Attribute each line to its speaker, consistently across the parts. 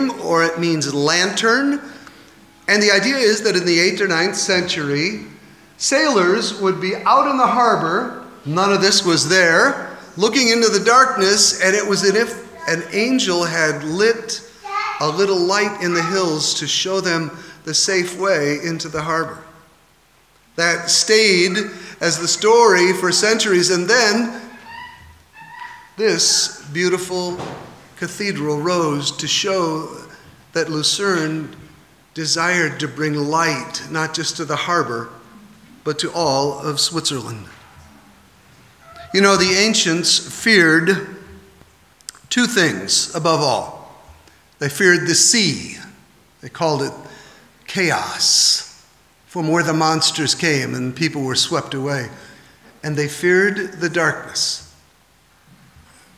Speaker 1: or it means lantern. And the idea is that in the 8th or 9th century, sailors would be out in the harbor, none of this was there, looking into the darkness, and it was as if an angel had lit a little light in the hills to show them the safe way into the harbor. That stayed as the story for centuries, and then this beautiful cathedral rose to show that Lucerne desired to bring light, not just to the harbor, but to all of Switzerland. You know, the ancients feared two things above all. They feared the sea. They called it chaos, from where the monsters came and people were swept away. And they feared the darkness,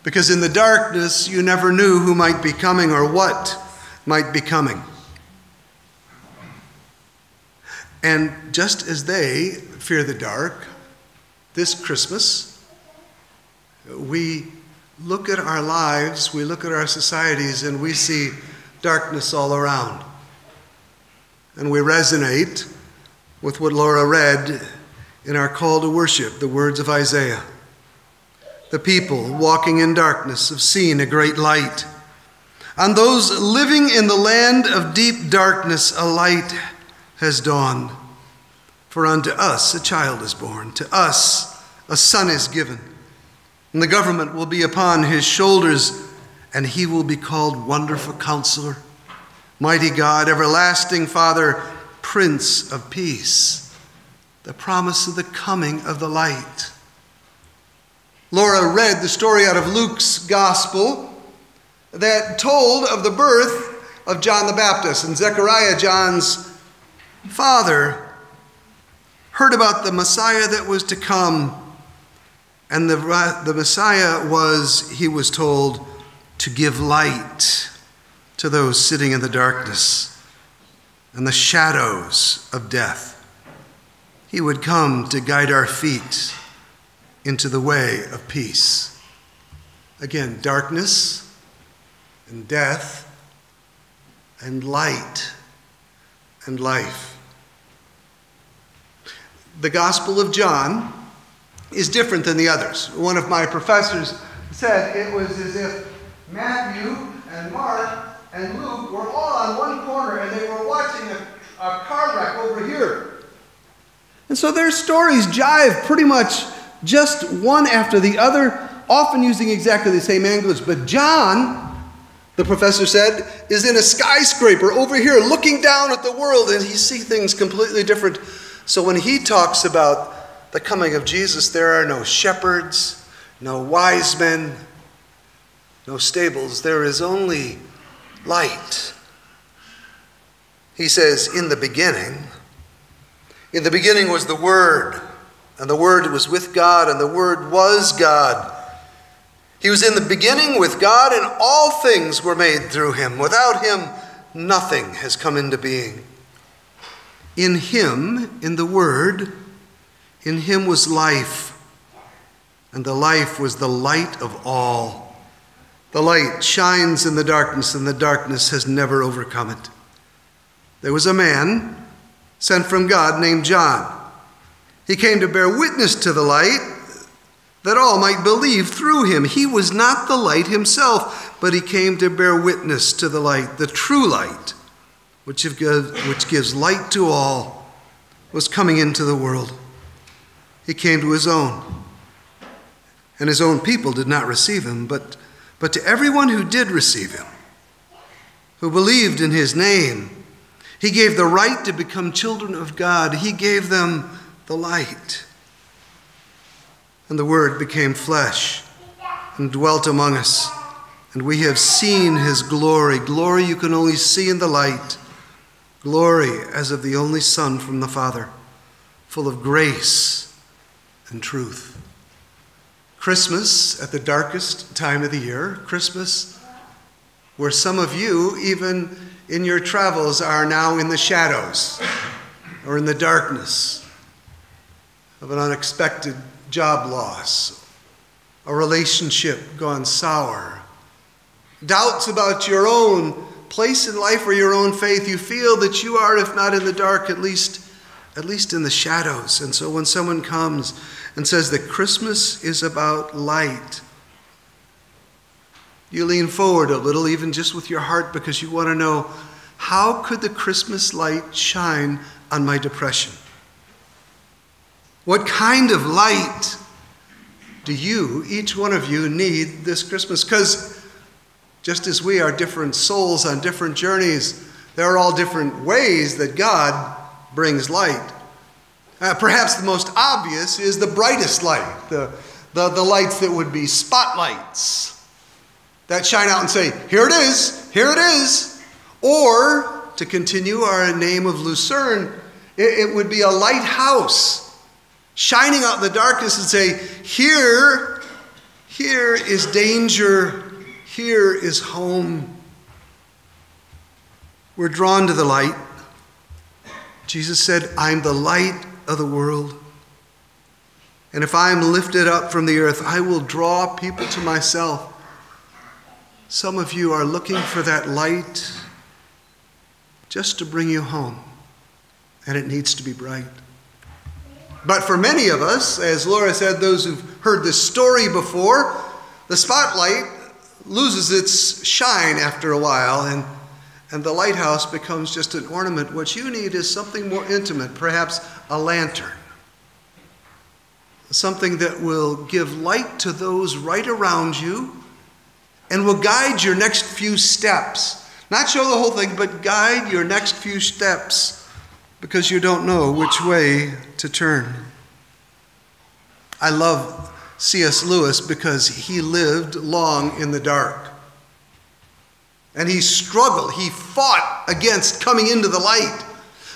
Speaker 1: because in the darkness you never knew who might be coming or what might be coming. And just as they fear the dark, this Christmas, we look at our lives, we look at our societies, and we see darkness all around. And we resonate with what Laura read in our call to worship, the words of Isaiah. The people walking in darkness have seen a great light. On those living in the land of deep darkness, a light has dawned. For unto us a child is born, to us a son is given, and the government will be upon his shoulders, and he will be called Wonderful Counselor, Mighty God, Everlasting Father, Prince of Peace. The promise of the coming of the light. Laura read the story out of Luke's gospel that told of the birth of John the Baptist. And Zechariah, John's father, heard about the Messiah that was to come. And the Messiah was, he was told, to give light to those sitting in the darkness and the shadows of death. He would come to guide our feet into the way of peace. Again, darkness and death and light and life. The Gospel of John is different than the others. One of my professors said it was as if Matthew and Mark and Luke were all on one corner and they were watching a car wreck over here. And so their stories jive pretty much just one after the other, often using exactly the same language. But John, the professor said, is in a skyscraper over here looking down at the world, and he sees things completely different. So when he talks about the coming of Jesus, there are no shepherds, no wise men, no stables. There is only light. He says, in the beginning was the Word, and the Word was with God, and the Word was God. He was in the beginning with God, and all things were made through him. Without him, nothing has come into being. In him, in the Word, in him was life, and the life was the light of all. The light shines in the darkness, and the darkness has never overcome it. There was a man sent from God named John. He came to bear witness to the light, that all might believe through him. He was not the light himself, but he came to bear witness to the light, the true light, which gives light to all, was coming into the world. He came to his own, and his own people did not receive him, but to everyone who did receive him, who believed in his name, he gave the right to become children of God. He gave them the light. And the Word became flesh and dwelt among us. And we have seen his glory. Glory you can only see in the light. Glory as of the only Son from the Father, full of grace and truth. Christmas at the darkest time of the year. Christmas where some of you, even in your travels, are now in the shadows or in the darkness of an unexpected job loss, a relationship gone sour, doubts about your own place in life or your own faith, you feel that you are, if not in the dark, at least in the shadows. And so when someone comes and says that Christmas is about light, you lean forward a little, even just with your heart, because you want to know, how could the Christmas light shine on my depression? What kind of light do you, each one of you, need this Christmas? Because just as we are different souls on different journeys, there are all different ways that God brings light. Perhaps the most obvious is the brightest light, the lights that would be spotlights that shine out and say, here it is, here it is. Or, to continue our name of Lucerne, it would be a lighthouse shining out in the darkness and say, here is danger, here is home. We're drawn to the light. Jesus said, I'm the light of the world. And if I am lifted up from the earth, I will draw people to myself. Some of you are looking for that light just to bring you home, and it needs to be bright. But for many of us, as Laura said, those who've heard this story before, the spotlight loses its shine after a while, and the lighthouse becomes just an ornament. What you need is something more intimate, perhaps a lantern. Something that will give light to those right around you and will guide your next few steps. Not show the whole thing, but guide your next few steps, because you don't know which way to turn. I love C.S. Lewis because he lived long in the dark. And he struggled, he fought against coming into the light.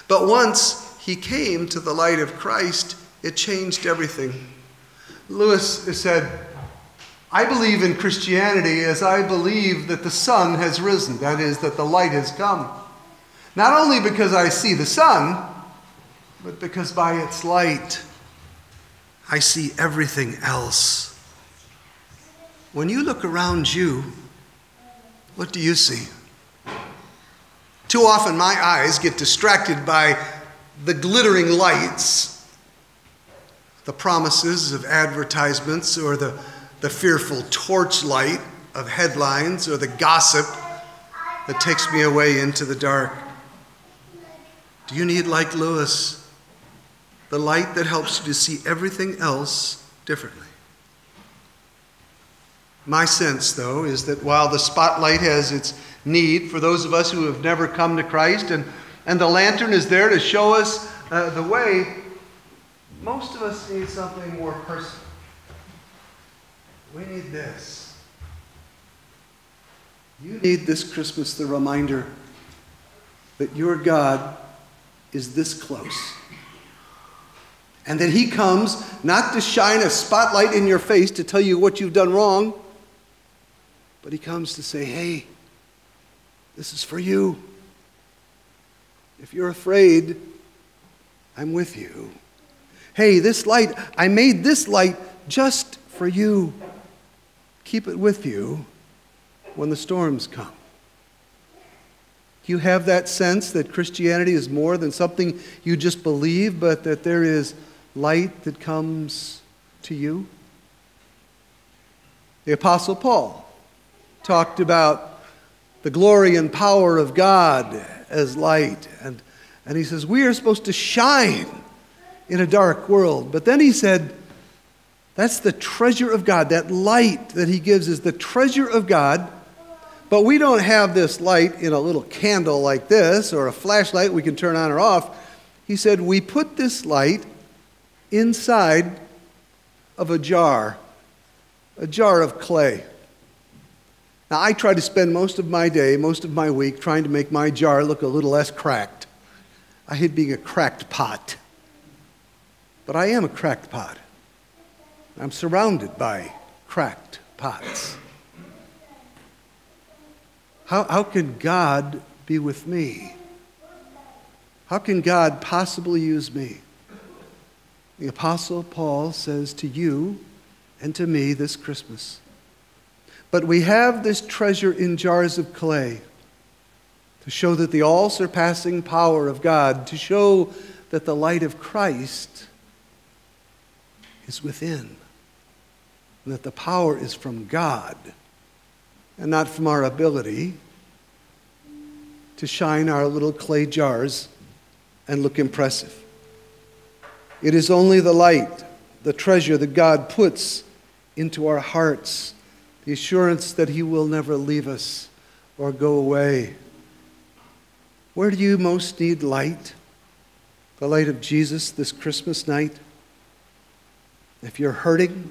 Speaker 1: But once he came to the light of Christ, it changed everything. Lewis said, I believe in Christianity as I believe that the sun has risen, that is, that the light has come. Not only because I see the sun, but because by its light I see everything else. When you look around you, what do you see? Too often my eyes get distracted by the glittering lights, the promises of advertisements, or the fearful torchlight of headlines, or the gossip that takes me away into the dark. Do you need, like Lewis, the light that helps you to see everything else differently? My sense, though, is that while the spotlight has its need for those of us who have never come to Christ, and the lantern is there to show us the way, most of us need something more personal. We need this. You need this Christmas the reminder that your God is this close. And that he comes not to shine a spotlight in your face to tell you what you've done wrong, but he comes to say, hey, this is for you. If you're afraid, I'm with you. Hey, this light, I made this light just for you. Keep it with you when the storms come. Do you have that sense that Christianity is more than something you just believe, but that there is light that comes to you? The Apostle Paul talked about the glory and power of God as light. And he says, we are supposed to shine in a dark world. But then he said, that's the treasure of God. That light that he gives is the treasure of God. But we don't have this light in a little candle like this or a flashlight we can turn on or off. He said, we put this light inside of a jar of clay. Now, I try to spend most of my day, most of my week, trying to make my jar look a little less cracked. I hate being a cracked pot. But I am a cracked pot. I'm surrounded by cracked pots. How can God be with me? How can God possibly use me? The Apostle Paul says to you and to me this Christmas, but we have this treasure in jars of clay, to show that the all-surpassing power of God, to show that the light of Christ is within, and that the power is from God and not from our ability to shine our little clay jars and look impressive. It is only the light, the treasure that God puts into our hearts, the assurance that He will never leave us or go away. Where do you most need light? The light of Jesus this Christmas night? If you're hurting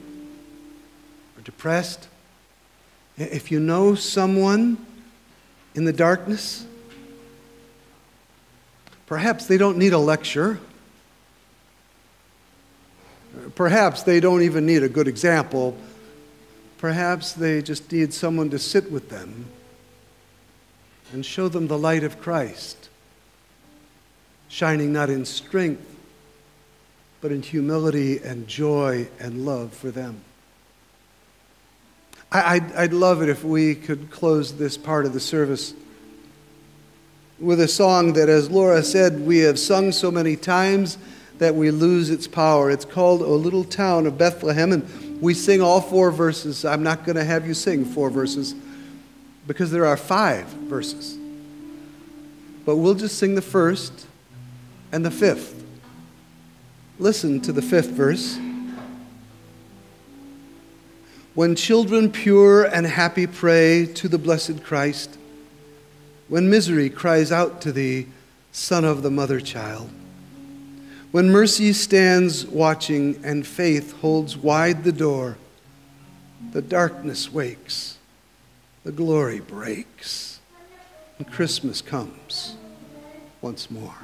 Speaker 1: or depressed, if you know someone in the darkness, perhaps they don't need a lecture. Perhaps they don't even need a good example. Perhaps they just need someone to sit with them and show them the light of Christ, shining not in strength, but in humility and joy and love for them. I'd love it if we could close this part of the service with a song that, as Laura said, we have sung so many times that we lose its power. It's called O Little Town of Bethlehem, and we sing all 4 verses. I'm not going to have you sing 4 verses because there are 5 verses. But we'll just sing the first and the 5th. Listen to the 5th verse. When children pure and happy pray to the blessed Christ, when misery cries out to thee, Son of the mother child, when mercy stands watching and faith holds wide the door, the darkness wakes, the glory breaks, and Christmas comes once more.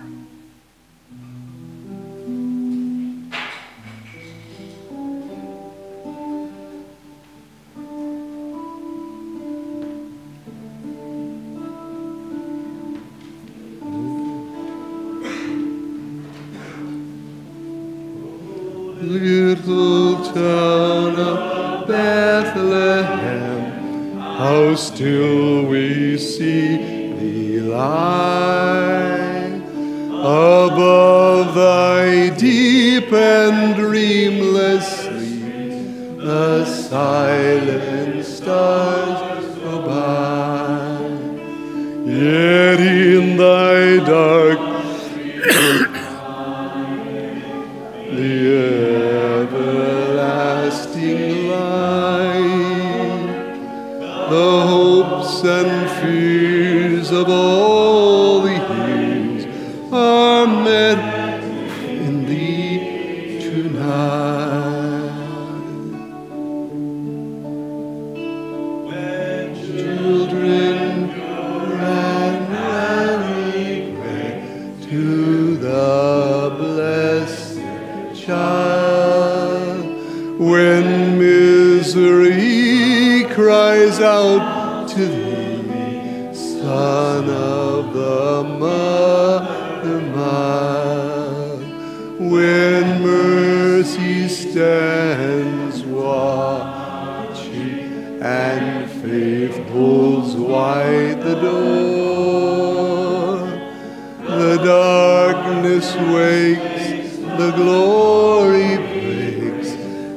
Speaker 2: Little town of Bethlehem, how still we see thee lie above thy deep and dreamless sleep. The silent stars go by, yet in thy dark the everlasting light, the hopes and fears of all the years are met in thee tonight. When children and pray to the blessed child, when misery cries out to thee, Son of the mother mild, when mercy stands watching and faith pulls wide the door, the darkness wakes, the glory breaks,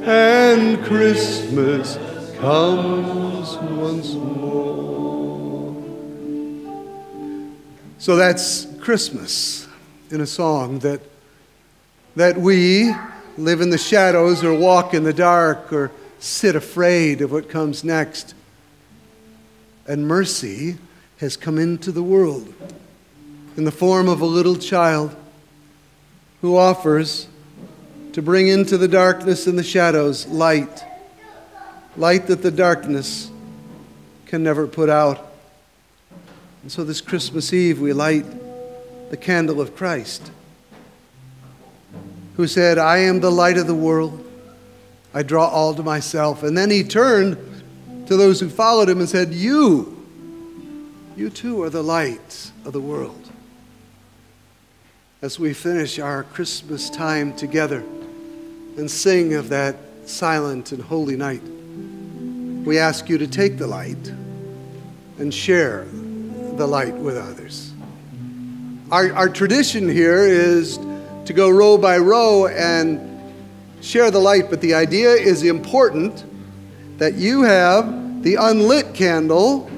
Speaker 2: and Christmas comes once more.
Speaker 1: So that's Christmas in a song, that we live in the shadows or walk in the dark or sit afraid of what comes next. And mercy has come into the world in the form of a little child who offers to bring into the darkness and the shadows light, light that the darkness can never put out. And so this Christmas Eve we light the candle of Christ, who said, I am the light of the world. I draw all to myself. And then he turned to those who followed him and said, you too are the light of the world. As we finish our Christmas time together and sing of that silent and holy night, we ask you to take the light and share the light with others. Our tradition here is to go row by row and share the light, but the idea is important that you have the unlit candle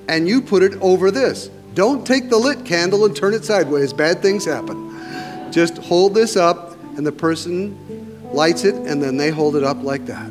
Speaker 1: and you put it over this. Don't take the lit candle and turn it sideways. Bad things happen. Just hold this up and the person lights it and then they hold it up like that.